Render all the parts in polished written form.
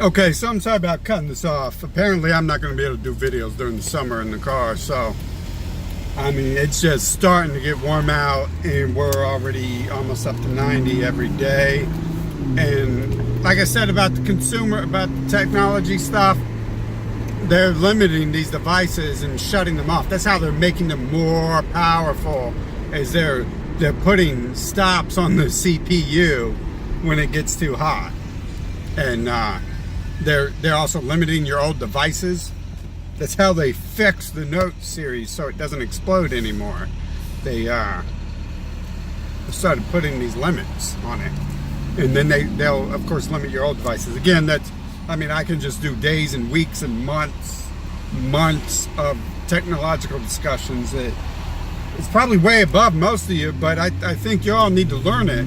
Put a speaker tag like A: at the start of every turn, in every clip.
A: Okay, so I'm sorry about cutting this off. Apparently I'm not going to be able to do videos during the summer in the car, so I mean, it's just starting to get warm out and we're already almost up to 90 every day. And like I said about the consumer, about the technology stuff, they're limiting these devices and shutting them off. That's how they're making them more powerful, is they're putting stops on the CPU when it gets too hot. And they're also limiting your old devices. That's how they fix the Note series so it doesn't explode anymore. They started putting these limits on it. And then they'll of course limit your old devices. Again, I mean, I can just do days and weeks and months of technological discussions that it's probably way above most of you, but I think you all need to learn it.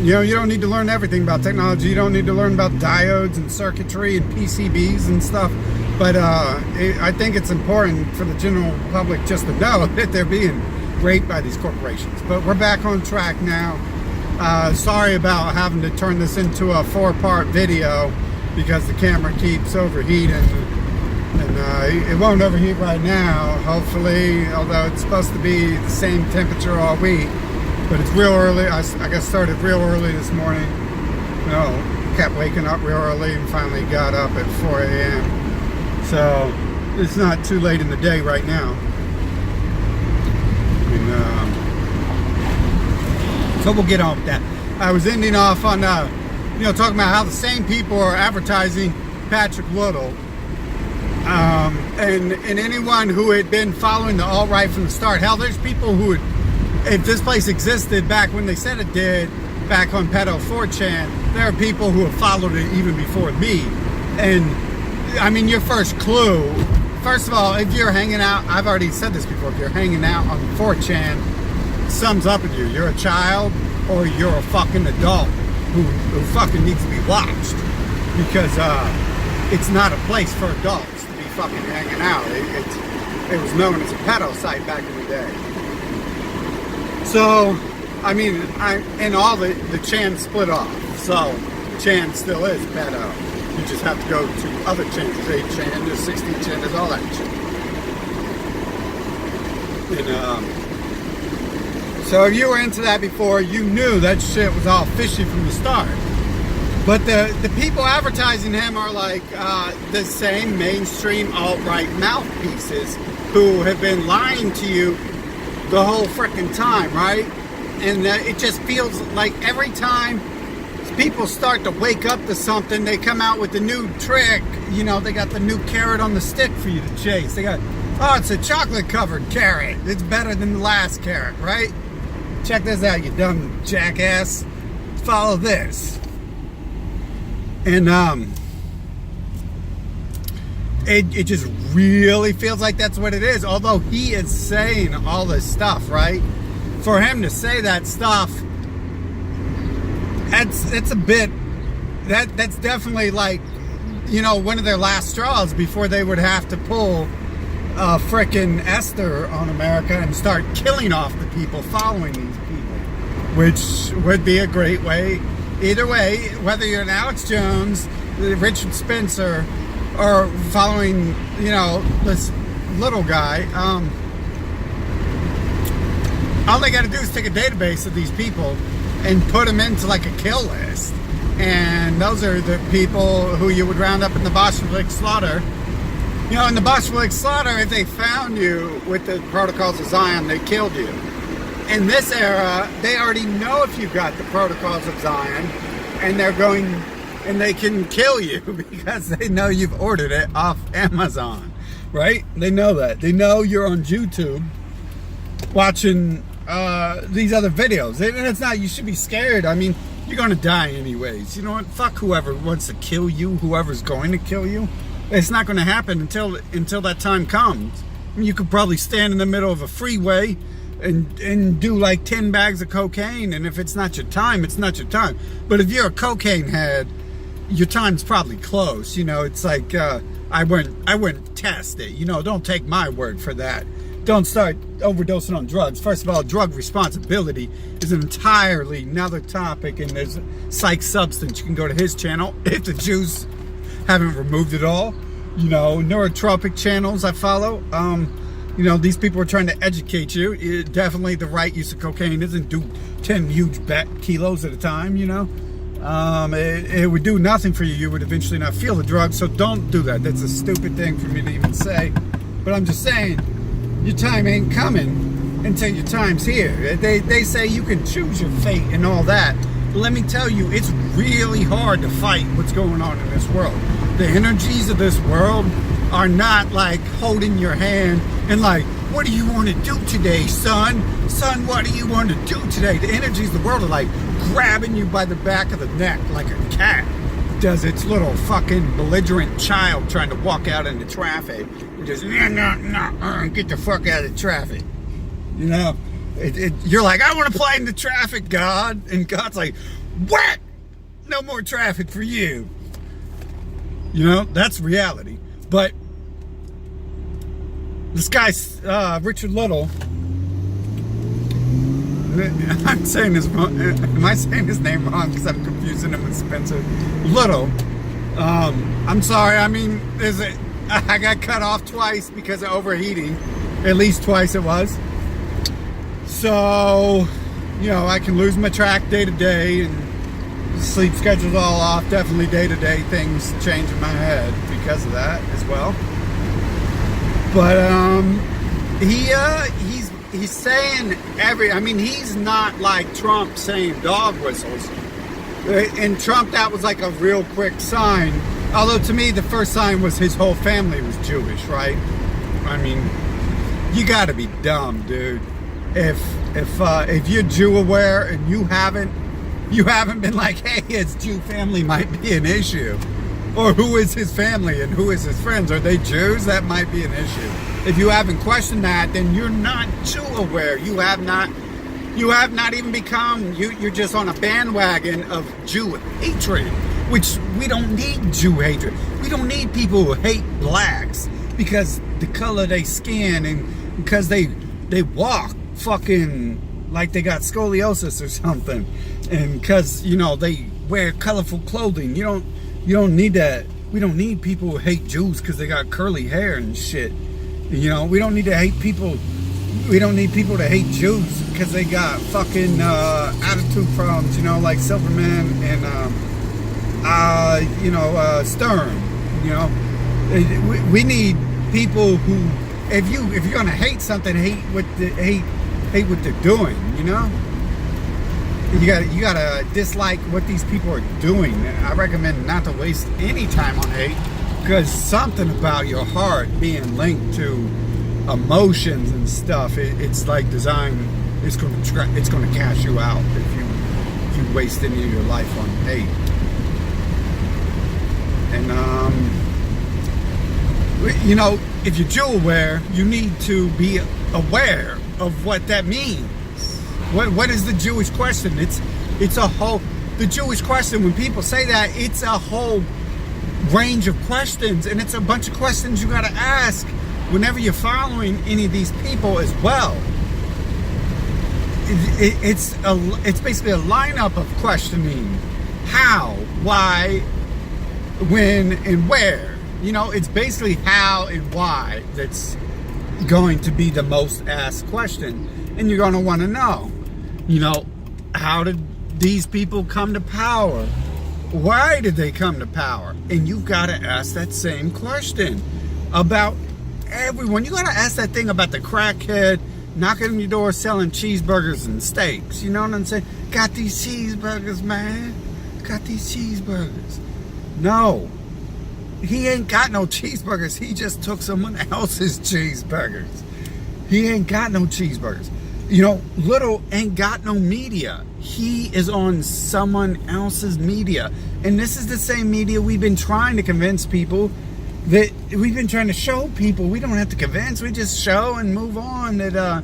A: You know, you don't need to learn everything about technology. You don't need to learn about diodes and circuitry and PCBs and stuff. But I think it's important for the general public just to know that they're being raped by these corporations. But we're back on track now. Sorry about having to turn this into a 4-part video because the camera keeps overheating. And it won't overheat right now, hopefully, although it's supposed to be the same temperature all week. But it's real early. I got started real early this morning. You know, kept waking up real early and finally got up at 4 a.m. So it's not too late in the day right now. And, so we'll get on with that. I was ending off on, you know, talking about how the same people are advertising Patrick Little. And anyone who had been following the alt-right from the start. Hell, there's people who would, if this place existed back when they said it did, back on Pedo 4chan, there are people who have followed it even before me. And I mean, your first clue, first of all, if you're hanging out, I've already said this before, if you're hanging out on 4chan, it sums up with you. You're a child or you're a fucking adult who fucking needs to be watched, because it's not a place for adults to be fucking hanging out. It was known as a pedo site back in the day. So, I mean, and all the Chan split off. So, Chan still is pedo. You just have to go to other chans. There's 8chan, there's 16chan, there's all that shit. And, so if you were into that before, you knew that shit was all fishy from the start. But the people advertising him are like the same mainstream alt-right mouthpieces who have been lying to you the whole frickin' time, right? And it just feels like every time people start to wake up to something, they come out with a new trick. You know, they got the new carrot on the stick for you to chase. They got, oh, it's a chocolate-covered carrot. It's better than the last carrot, right? Check this out, you dumb jackass. Follow this. And it just really feels like that's what it is. Although he is saying all this stuff, right? For him to say that stuff, it's a bit, that's definitely like, you know, one of their last straws before they would have to pull frickin' Esther on America and start killing off the people following these people, which would be a great way. Either way, whether you're an Alex Jones, Richard Spencer, or following, you know, this little guy, all they got to do is take a database of these people and put them into like a kill list. And those are the people who you would round up in the Bolshevik slaughter. You know, in the Bolshevik slaughter, if they found you with the Protocols of Zion, they killed you. In this era, they already know if you've got the Protocols of Zion, and they're going, and they can kill you because they know you've ordered it off Amazon, right? They know that. They know you're on YouTube watching these other videos. And it's not, you should be scared. I mean, you're going to die anyways. You know what? Fuck whoever wants to kill you, whoever's going to kill you. It's not going to happen until that time comes. I mean, you could probably stand in the middle of a freeway and do like 10 bags of cocaine, and if it's not your time, it's not your time. But if you're a cocaine head, your time's probably close. You know, it's like I wouldn't test it. You know, don't take my word for that. don't start overdosing on drugs. First of all, drug responsibility is an entirely another topic, and there's psych substance. You can go to his channel if the Jews haven't removed it all. You know, neurotropic channels I follow. You know, these people are trying to educate you. Definitely the right use of cocaine isn't do 10 huge kilos at a time, you know. It would do nothing for you. You would eventually not feel the drug, so don't do that. That's a stupid thing for me to even say. But I'm just saying, your time ain't coming until your time's here. They say you can choose your fate and all that. But let me tell you, it's really hard to fight what's going on in this world. The energies of this world are not like holding your hand and like, what do you want to do today, son? Son, what do you want to do today? The energies of the world are like grabbing you by the back of the neck like a cat does its little fucking belligerent child trying to walk out into traffic. And just, get the fuck out of the traffic. You know? You're like, I want to play in the traffic, God. And God's like, what? No more traffic for you. You know, that's reality. But this guy, Richard Little, I'm saying this wrong. Am I saying his name wrong? Because I'm confusing him with Spencer Little. I'm sorry. I mean, I got cut off twice because of overheating. At least twice it was. So, you know, I can lose my track day to day, and sleep schedule's all off. Definitely day to day things change in my head because of that as well. But he's saying I mean, he's not like Trump saying dog whistles. In Trump, that was like a real quick sign. Although to me, the first sign was his whole family was Jewish, right? I mean, you got to be dumb, dude. If you're Jew aware and you haven't been like, hey, his Jew family might be an issue. Or who is his family and who is his friends? Are they Jews? That might be an issue. If you haven't questioned that, then you're not Jew aware. You have not even become, you're just on a bandwagon of Jew hatred, which we don't need Jew hatred. We don't need people who hate blacks because the color they skin and because they walk fucking like they got scoliosis or something, and because, you know, they wear colorful clothing. You don't need that. We don't need people who hate Jews because they got curly hair and shit. You know, we don't need to hate people. We don't need people to hate Jews because they got fucking attitude problems. You know, like Silverman and Stern. You know, we need people who, if you're gonna hate something, hate what they're doing. You know. You gotta dislike what these people are doing. I recommend not to waste any time on hate, because something about your heart being linked to emotions and stuff, it's like designed. It's gonna cash you out if you waste any of your life on hate. And you know, if you're Jew aware, you need to be aware of what that means. What is the Jewish question? It's a whole, the Jewish question, when people say that, it's a whole range of questions, and it's a bunch of questions you got to ask whenever you're following any of these people as well. It's basically a lineup of questioning: how, why, when, and where. You know, it's basically how and why that's going to be the most asked question, and you're going to want to know. You know, how did these people come to power? Why did they come to power? And you got to ask that same question about everyone. You got to ask that thing about the crackhead knocking on your door selling cheeseburgers and steaks. You know what I'm saying? Got these cheeseburgers, man. Got these cheeseburgers. No. He ain't got no cheeseburgers. He just took someone else's cheeseburgers. He ain't got no cheeseburgers. You know, Little ain't got no media. He is on someone else's media. And this is the same media we've been trying to convince people, that we've been trying to show people. We don't have to convince. We just show and move on that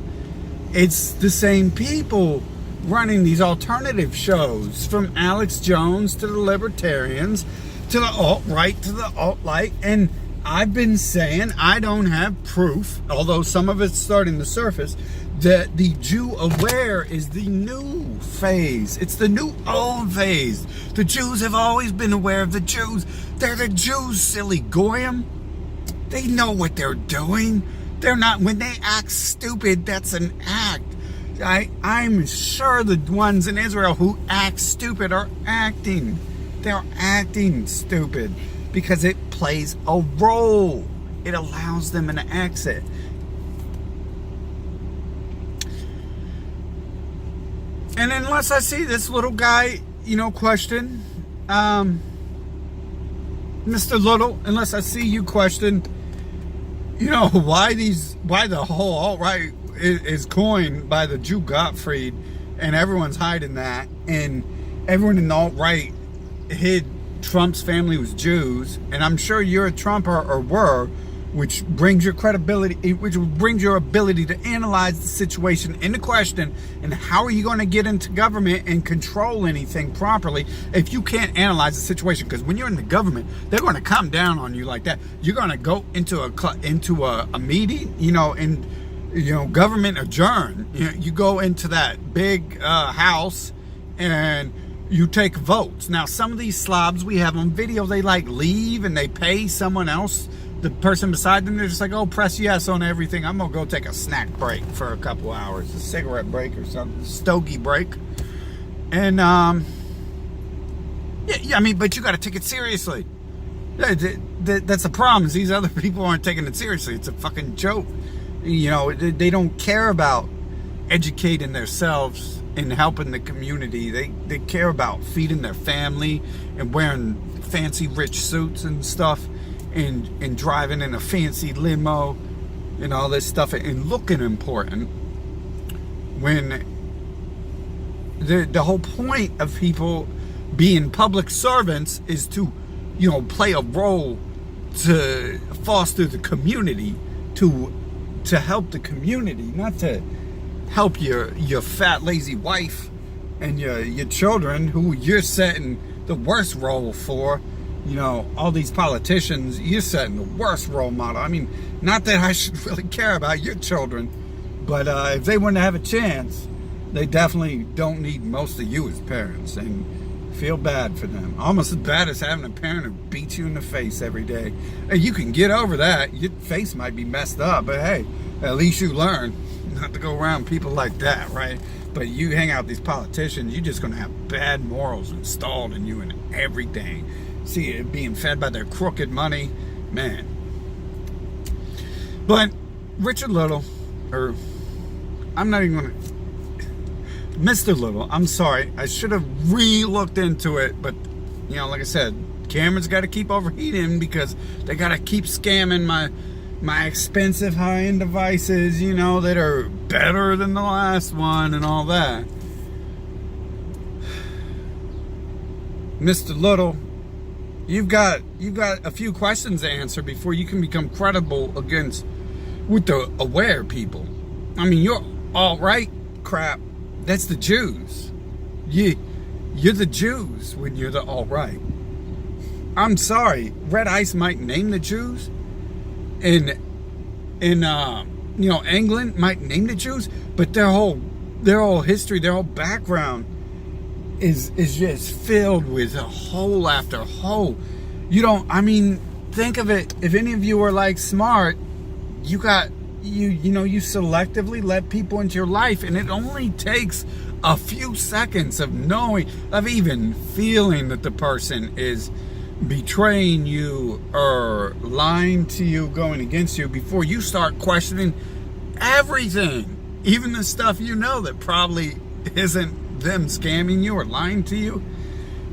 A: it's the same people running these alternative shows, from Alex Jones to the libertarians to the alt-right to the alt-light. And I've been saying I don't have proof, although some of it's starting to surface, that the Jew aware is the new phase. It's the new old phase. The Jews have always been aware of the Jews. They're the Jews, silly goyim. They know what they're doing. They're not, when they act stupid, that's an act. I'm sure the ones in Israel who act stupid are acting. They're acting stupid because it plays a role. It allows them an exit. And unless I see this little guy, question, Mr. Little, unless I see you question, why the whole alt-right is coined by the Jew Gottfried, and everyone's hiding that, and everyone in the alt-right hid Trump's family was Jews, and I'm sure you're a Trumper or were, which brings your credibility, which brings your ability to analyze the situation into question. And how are you going to get into government and control anything properly if you can't analyze the situation? Because when you're in the government, they're going to come down on you like that. You're going to go into a meeting, and government adjourn. You go into that big house and you take votes. Now, some of these slobs we have on video, they leave and they pay someone else, the person beside them. They're just like, oh, press yes on everything. I'm gonna go take a snack break for a couple hours, a cigarette break or something, stogie break. And but you got to take it seriously. That's the problem. Is these other people aren't taking it seriously. It's a fucking joke. They don't care about educating themselves and helping the community. They care about feeding their family and wearing fancy rich suits and stuff, and driving in a fancy limo and all this stuff, and looking important, when the whole point of people being public servants is to play a role to foster the community, to help the community, not to help your fat lazy wife and your children, who you're setting the worst role for. All these politicians, you're setting the worst role model. I mean, not that I should really care about your children, but if they want to have a chance, they definitely don't need most of you as parents, and feel bad for them. Almost as bad as having a parent who beats you in the face every day. Hey, you can get over that. Your face might be messed up, but hey, at least you learn not to go around people like that, right? But you hang out with these politicians, you're just going to have bad morals installed in you and everything. See it being fed by their crooked money, man. But Richard Little, or I'm not even going to, Mr. Little, I'm sorry, I should have re-looked into it, but like I said, Cameron's got to keep overheating because they got to keep scamming my expensive high-end devices, that are better than the last one and all that. Mr. Little, you've got a few questions to answer before you can become credible with the aware people. I mean, you're all right crap. That's the Jews. You're the Jews when you're the all right. I'm sorry, Red Ice might name the Jews, in England might name the Jews, but their whole history, their whole background is just filled with hole after hole. Think of it, if any of you are smart, you selectively let people into your life, and it only takes a few seconds of even feeling that the person is betraying you or lying to you, going against you, before you start questioning everything, even the stuff that probably isn't them scamming you or lying to you.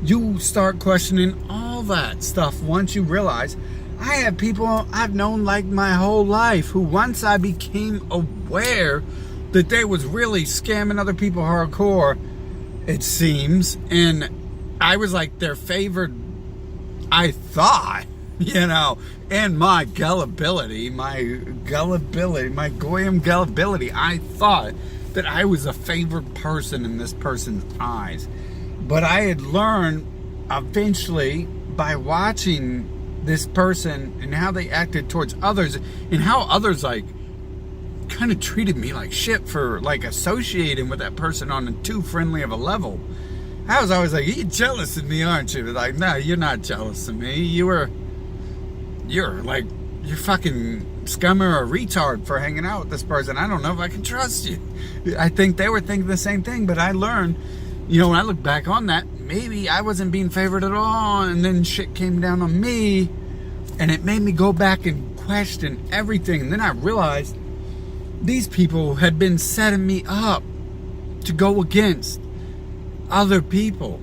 A: You start questioning all that stuff once you realize. I have people I've known my whole life who, once I became aware that they was really scamming other people hardcore, it seems, and I was their favored, I thought, and my gullibility, my goyim gullibility, I thought that I was a favored person in this person's eyes. But I had learned eventually by watching this person and how they acted towards others, and how others like kind of treated me like shit for like associating with that person on a too friendly of a level. I was always like, you're jealous of me, aren't you? But like, no, you're not jealous of me. You're fucking scum or a retard for hanging out with this person. I don't know if I can trust you. I think they were thinking the same thing, but I learned, you know, when I look back on that, maybe I wasn't being favored at all, and then shit came down on me, and it made me go back and question everything. And then I realized these people had been setting me up to go against other people.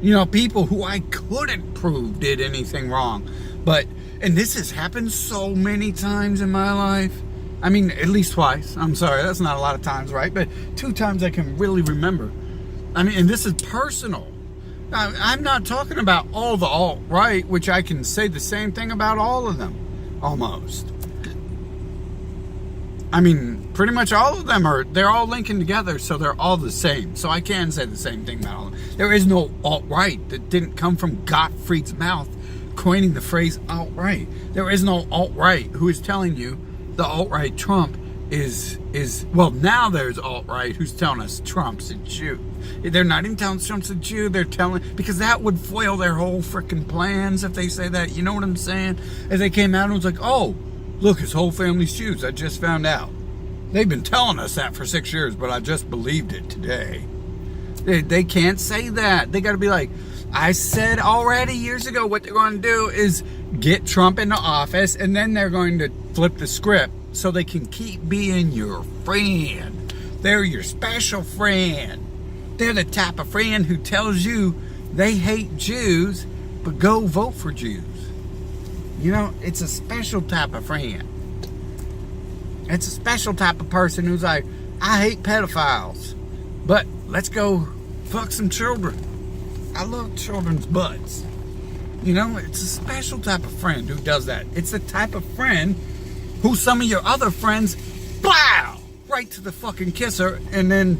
A: You know, people who I couldn't prove did anything wrong. And this has happened so many times in my life. I mean, at least twice. I'm sorry, that's not a lot of times, right? But 2 times I can really remember. I mean, and this is personal. I'm not talking about all the alt-right, which I can say the same thing about all of them, almost. I mean, pretty much all of them they're all linking together, so they're all the same. So I can say the same thing about all of them. There is no alt-right that didn't come from Gottfried's mouth, coining the phrase alt-right. There is no alt-right who is telling you the alt-right Trump is well, now there's alt-right who's telling us Trump's a Jew. They're not even telling us Trump's a Jew. They're telling, because that would foil their whole freaking plans if they say that. You know what I'm saying? As they came out and was like, oh, look, his whole family's Jews. I just found out. They've been telling us that for 6 years, but I just believed it today. They can't say that. They got to be like, I said already years ago what they're going to do is get Trump into office, and then they're going to flip the script so they can keep being your friend. They're your special friend. They're the type of friend who tells you they hate Jews, but go vote for Jews. You know, it's a special type of friend. It's a special type of person who's like, I hate pedophiles, but let's go fuck some children. I love children's butts. You know, it's a special type of friend who does that. It's the type of friend who some of your other friends, blow, right to the fucking kisser, and then,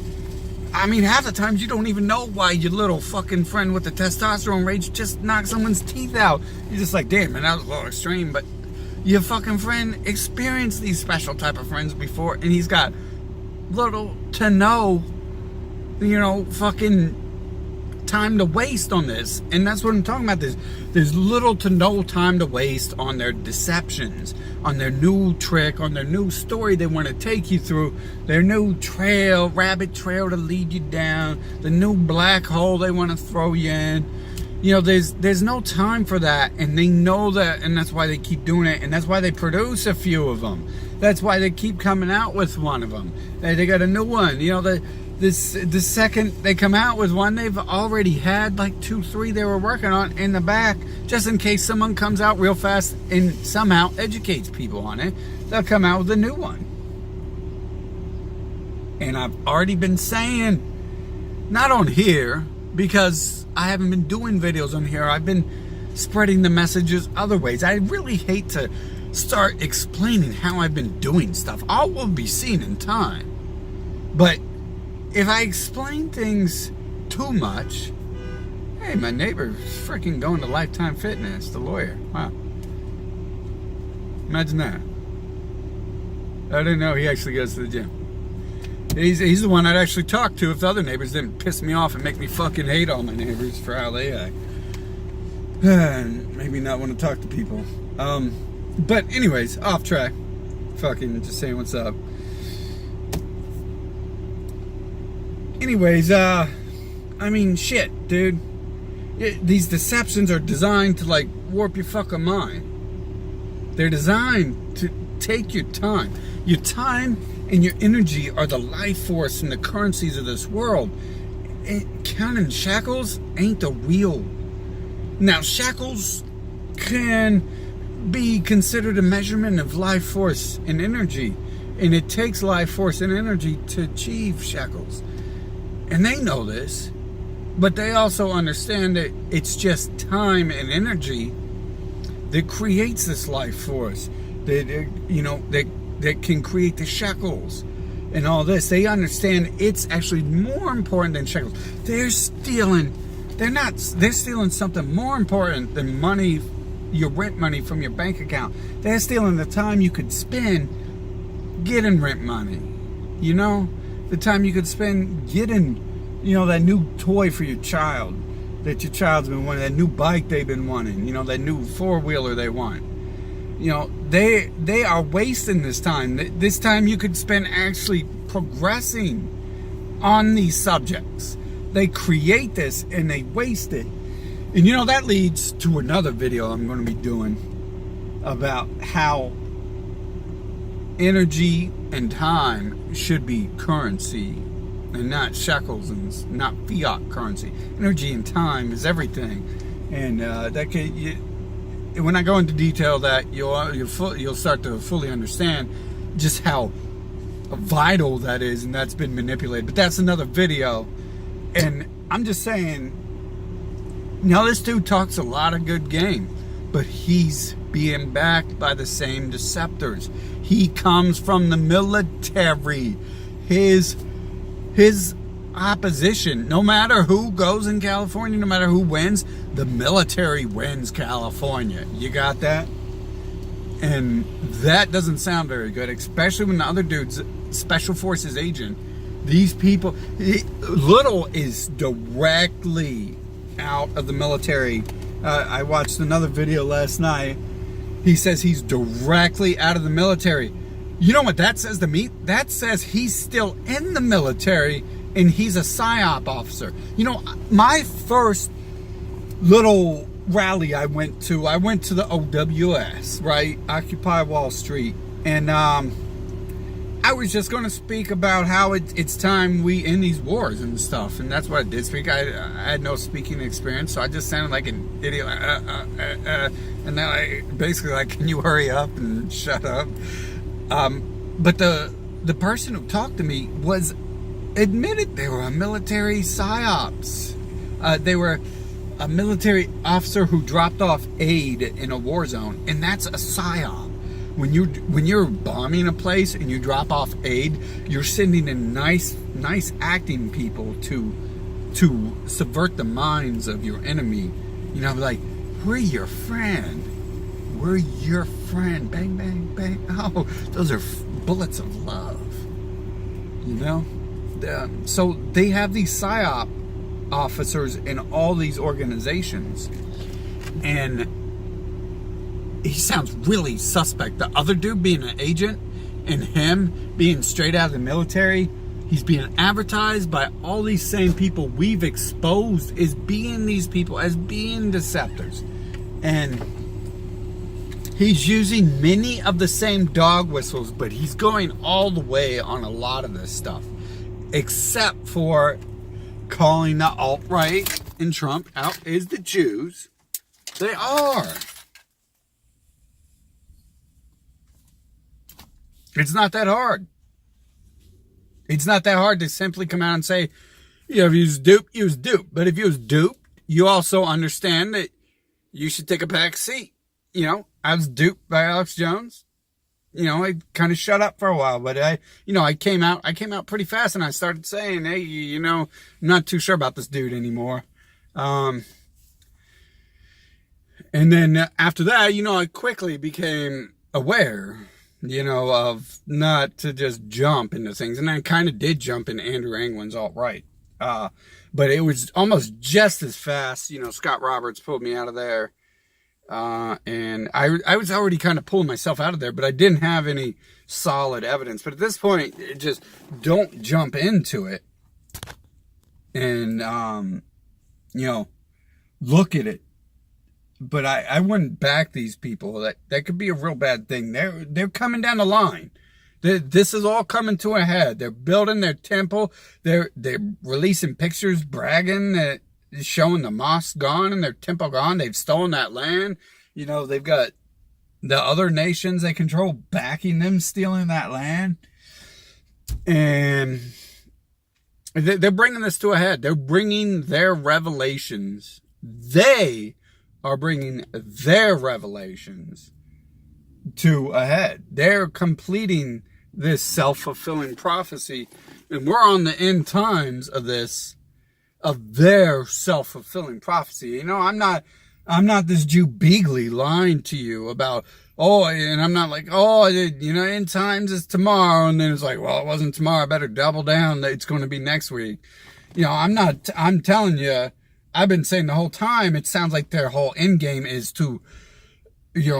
A: I mean, half the times you don't even know why your little fucking friend with the testosterone rage just knocked someone's teeth out. You're just like, damn, man, that was a little extreme, but your fucking friend experienced these special type of friends before, and he's got little to no, you know, fucking time to waste on this. And that's what I'm talking about. There's little to no time to waste on their deceptions, on their new trick, on their new story they want to take you through, their new trail, rabbit trail to lead you down, the new black hole they want to throw you in. You know, there's no time for that, and they know that, and that's why they keep doing it, and that's why they produce a few of them. That's why they keep coming out with one of them. They got a new one. You know, the second they come out with one, they've already had like 2, 3 they were working on in the back, just in case someone comes out real fast and somehow educates people on it. They'll come out with a new one. And I've already been saying, not on here, because I haven't been doing videos on here. I've been spreading the messages other ways. I really hate to start explaining how I've been doing stuff. All will be seen in time. But if I explain things too much, hey, my neighbor's freaking going to Lifetime Fitness, the lawyer. Wow. Imagine that. I didn't know he actually goes to the gym. He's the one I'd actually talk to if the other neighbors didn't piss me off and make me fucking hate all my neighbors for how they act. And maybe not want to talk to people. But anyways, off track. Fucking just saying what's up. Anyways, I mean, shit, dude. These deceptions are designed to, like, warp your fucking mind. They're designed to take your time. Your time and your energy are the life force and the currencies of this world. And counting shackles ain't the real. Now, shackles can be considered a measurement of life force and energy. And it takes life force and energy to achieve shackles. And they know this, but they also understand that it's just time and energy that creates this life force. That, you know, that can create the shackles and all this. They understand it's actually more important than shackles. They're stealing something more important than money your rent money from your bank account. They're stealing the time you could spend getting rent money. You know, the time you could spend getting, you know, that new toy for your child that your child's been wanting, that new bike they've been wanting, you know, that new four-wheeler they want. You know, they are wasting this time. This time you could spend actually progressing on these subjects. They create this and they waste it. And you know, that leads to another video I'm going to be doing about how energy and time should be currency and not shekels and not fiat currency. Energy and time is everything. And when I go into detail that you'll start to fully understand just how vital that is, and that's been manipulated. But that's another video. And I'm just saying, now this dude talks a lot of good game, but he's being backed by the same deceptors. He comes from the military. His opposition, no matter who goes in California, no matter who wins, the military wins California. You got that? And that doesn't sound very good, especially when the other dude's special forces agent. These people, Little is directly out of the military. I watched another video last night. He says he's directly out of the military. You know what that says to me? That says he's still in the military and he's a PSYOP officer. You know, my first little rally I went to the OWS, right? Occupy Wall Street. And I was just going to speak about how it's time we end these wars and stuff. And that's what I did speak. I had no speaking experience, so I just sounded like an idiot. And then I basically like, can you hurry up and shut up? But the person who talked to me was admitted they were a military PSYOPs. They were a military officer who dropped off aid in a war zone, and that's a PSYOP. When you're bombing a place and you drop off aid, you're sending in nice acting people to subvert the minds of your enemy. You know, like, we're your friend. We're your friend. Bang, bang, bang. Oh, those are bullets of love. You know? So they have these PSYOP officers in all these organizations. And he sounds really suspect. The other dude being an agent and him being straight out of the military, he's being advertised by all these same people we've exposed as being these people, as being deceptors. And he's using many of the same dog whistles, but he's going all the way on a lot of this stuff. Except for calling the alt-right and Trump out as the Jews. They are. It's not that hard. It's not that hard to simply come out and say, you know, if you was duped, you was duped. But if you was duped, you also understand that you should take a back seat. You know, I was duped by Alex Jones. You know, I kind of shut up for a while, but I came out pretty fast and I started saying, hey, you know, I'm not too sure about this dude anymore. And then after that, you know, I quickly became aware, you know, of not to just jump into things. And I kind of did jump in Andrew Anglin's alt-right. But it was almost just as fast. You know, Scott Roberts pulled me out of there. And I was already kind of pulling myself out of there, but I didn't have any solid evidence. But at this point, just don't jump into it. And, you know, look at it. But I wouldn't back these people. That could be a real bad thing. They're coming down the line. This is all coming to a head. They're building their temple. They're releasing pictures, bragging that, showing the mosque gone and their temple gone. They've stolen that land. You know, they've got the other nations they control backing them stealing that land. And they're bringing this to a head. They're bringing their revelations. They are bringing their revelations to a head. They're completing this self-fulfilling prophecy. And we're on the end times of this, of their self-fulfilling prophecy. You know, I'm not I'm not this Jew Beagley lying to you about, oh, and I'm not like, oh, end times is tomorrow. And then it's like, well, it wasn't tomorrow. I better double down. It's going to be next week. I'm telling you, I've been saying the whole time, it sounds like their whole end game is to,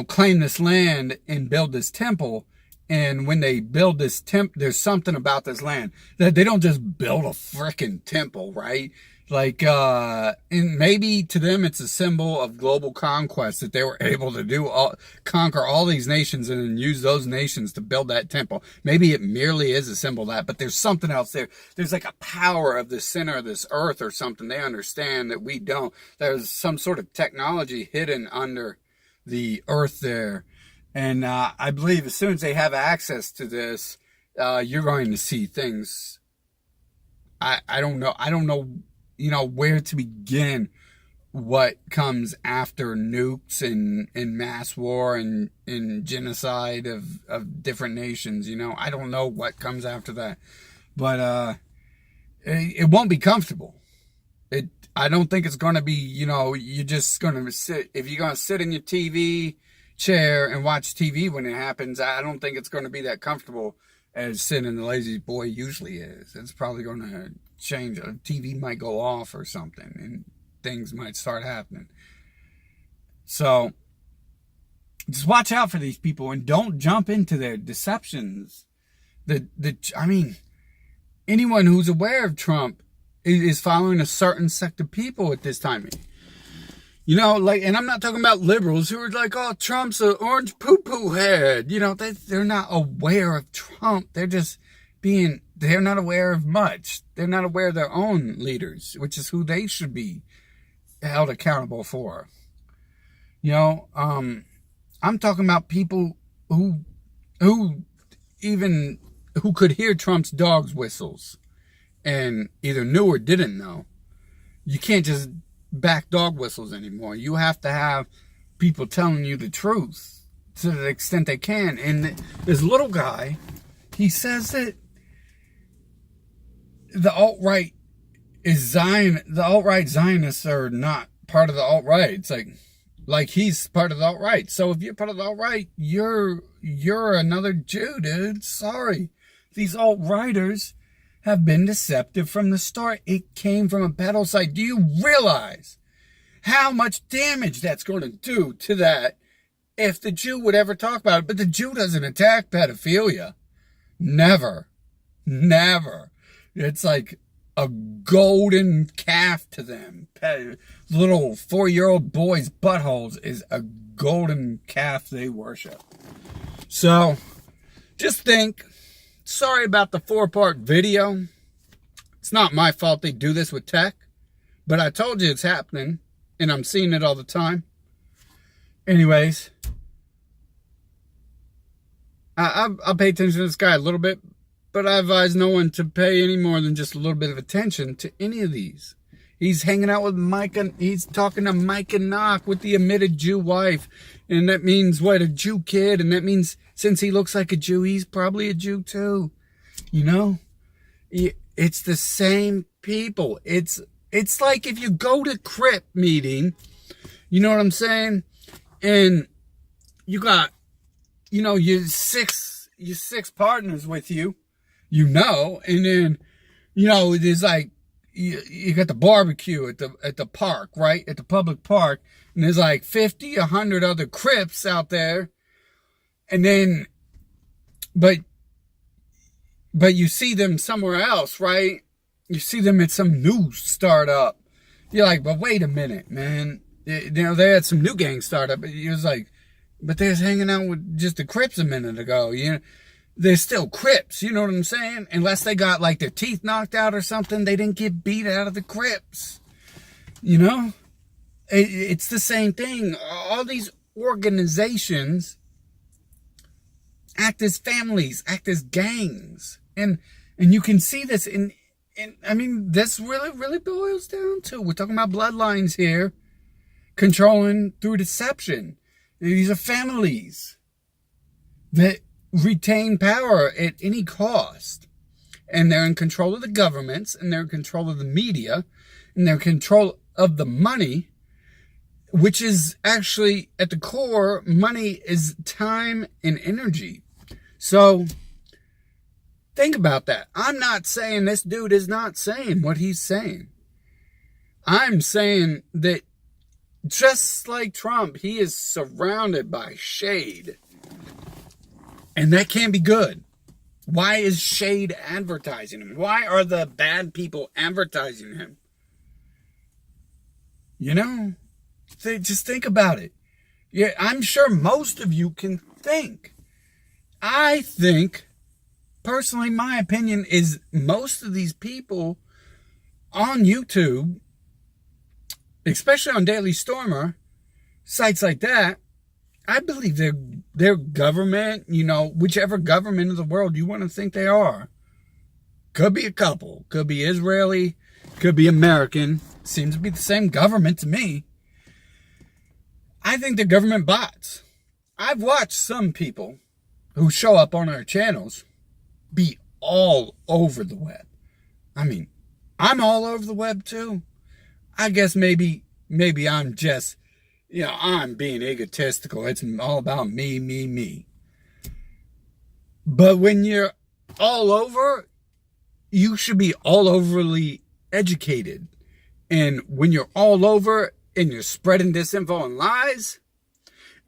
A: claim this land and build this temple. And when they build this temple, there's something about this land that they don't just build a freaking temple, right? Like, and maybe to them it's a symbol of global conquest that they were able to conquer all these nations and then use those nations to build that temple. Maybe it merely is a symbol of that, but there's something else there. There's like a power of the center of this earth or something they understand that we don't. There's some sort of technology hidden under the earth there. And I believe as soon as they have access to this, you're going to see things. I don't know, where to begin what comes after nukes and mass war and genocide of different nations. I don't know what comes after that. But it won't be comfortable. I don't think it's going to be, you're just going to sit. If you're going to sit in your TV chair and watch TV when it happens, I don't think it's going to be that comfortable as sitting in the lazy boy usually is. It's probably going to change. A TV might go off or something and things might start happening. So just watch out for these people and don't jump into their deceptions. Anyone who's aware of Trump is following a certain sect of people at this time. And I'm not talking about liberals who are like, oh, Trump's an orange poo-poo head. They're not aware of Trump. They're not aware of much. They're not aware of their own leaders, which is who they should be held accountable for. I'm talking about people who could hear Trump's dog's whistles and either knew or didn't know. You can't just back dog whistles anymore. You have to have people telling you the truth to the extent they can. And this little guy, he says that the alt-right Zionists are not part of the alt-right. It's like he's part of the alt-right. So if you're part of the alt-right, you're another Jew, dude. Sorry. These alt-righters have been deceptive from the start. It came from a pedo site. Do you realize how much damage that's going to do to that if the Jew would ever talk about it? But the Jew doesn't attack pedophilia. Never. It's like a golden calf to them. Little 4-year-old boys' buttholes is a golden calf they worship. So, just think. Sorry about the 4-part video. It's not my fault they do this with tech. But I told you it's happening. And I'm seeing it all the time. Anyways. I'll pay attention to this guy a little bit. But I advise no one to pay any more than just a little bit of attention to any of these. He's hanging out with he's talking to Mike and Knock with the admitted Jew wife. And that means, what, a Jew kid? And that means since he looks like a Jew, he's probably a Jew too. It's the same people. It's like if you go to Crip meeting, you know what I'm saying? And you got, your six partners with you, and then, there's like, you got the barbecue at the park, right? At the public park. And there's like 50, 100 other Crips out there. And then, but you see them somewhere else, right? You see them at some new startup. You're like, but wait a minute, man. They had some new gang startup. But it was like, but they was hanging out with just the Crips a minute ago. They're still Crips, you know what I'm saying? Unless they got like their teeth knocked out or something, they didn't get beat out of the Crips. It's the same thing. All these organizations act as families, act as gangs. And you can see this this really boils down to, we're talking about bloodlines here, controlling through deception. These are families that retain power at any cost. And they're in control of the governments, and they're in control of the media, and they're in control of the money which is actually at the core, money is time and energy. So think about that. I'm not saying this dude is not saying what he's saying. I'm saying that just like Trump, he is surrounded by shade. And that can't be good. Why is shade advertising him? Why are the bad people advertising him? You know, just think about it. Yeah, I'm sure most of you can think. I think, personally, my opinion is most of these people on YouTube, especially on Daily Stormer, sites like that, I believe their government, you know, whichever government of the world you want to think they are. Could be a couple. Could be Israeli. Could be American. Seems to be the same government to me. I think they're government bots. I've watched some people who show up on our channels be all over the web. I mean, I'm all over the web too. I guess maybe I'm just, you know, I'm being egotistical. It's all about me. But when you're all over, you should be all overly educated. And when you're all over and you're spreading disinfo and lies,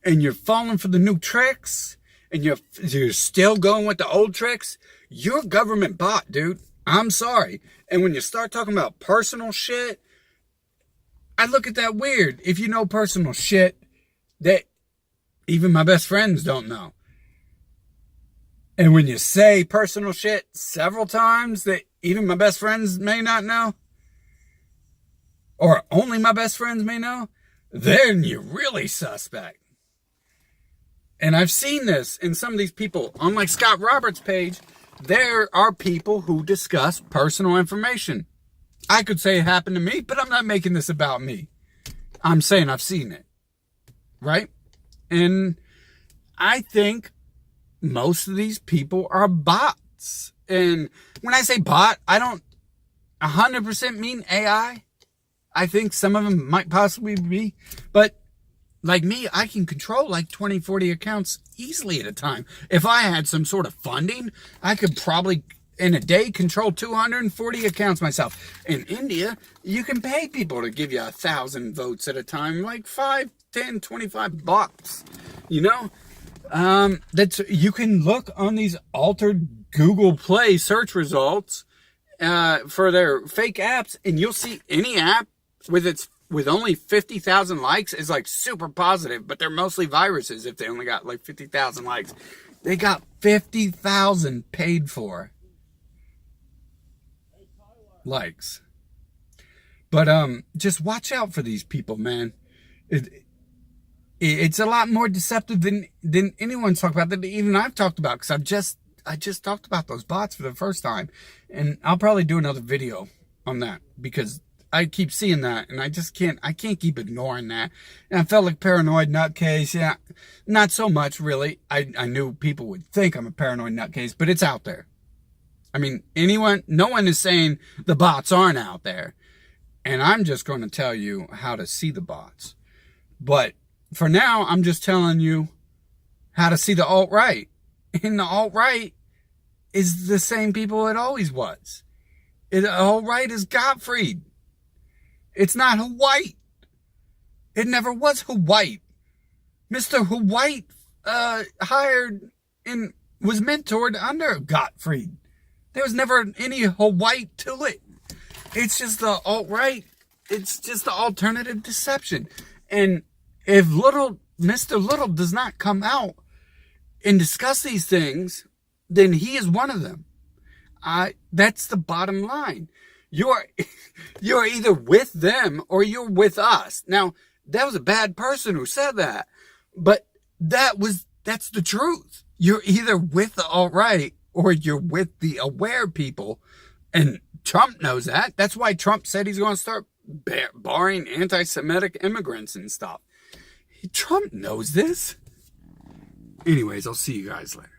A: and you're falling for the new tricks, and you're still going with the old tricks, you're a government bot, dude. I'm sorry. And when you start talking about personal shit, I look at that weird. If you know personal shit that even my best friends don't know. And when you say personal shit several times that even my best friends may not know, or only my best friends may know, then you're really suspect. And I've seen this in some of these people. On like Scott Roberts' page, there are people who discuss personal information. I could say it happened to me, but I'm not making this about me. I'm saying I've seen it. Right? And I think most of these people are bots. And when I say bot, I don't 100% mean AI. I think some of them might possibly be. But like me, I can control like 20, 40 accounts easily at a time. If I had some sort of funding, I could probably in a day control 240 accounts myself. In India, you can pay people to give you 1,000 votes at a time, like 5, 10, 25 bucks. You know, that's, you can look on these altered Google Play search results for their fake apps, and you'll see any app with only 50,000 likes is like super positive, but they're mostly viruses if they only got like 50,000 likes. They got 50,000 paid for likes. But just watch out for these people, man. It's a lot more deceptive than anyone's talked about, that even I've talked about, because I just talked about those bots for the first time, and I'll probably do another video on that because I keep seeing that, and I can't keep ignoring that. And I felt like paranoid nutcase. Yeah, not so much, really. I knew people would think I'm a paranoid nutcase, but it's out there. I mean, no one is saying the bots aren't out there. And I'm just going to tell you how to see the bots. But for now, I'm just telling you how to see the alt-right. And the alt-right is the same people it always was. The alt-right is Gottfried. It's not White. It never was White. Mr. White hired and was mentored under Gottfried. There was never any White to it. It's just the alt-right. It's just the alternative deception. And if Mr. Little does not come out and discuss these things, then he is one of them. That's the bottom line. You're either with them or you're with us. Now, that was a bad person who said that, but that's the truth. You're either with the alt-right or you're with the aware people, and Trump knows that. That's why Trump said he's going to start barring anti-Semitic immigrants and stuff. Trump knows this. Anyways, I'll see you guys later.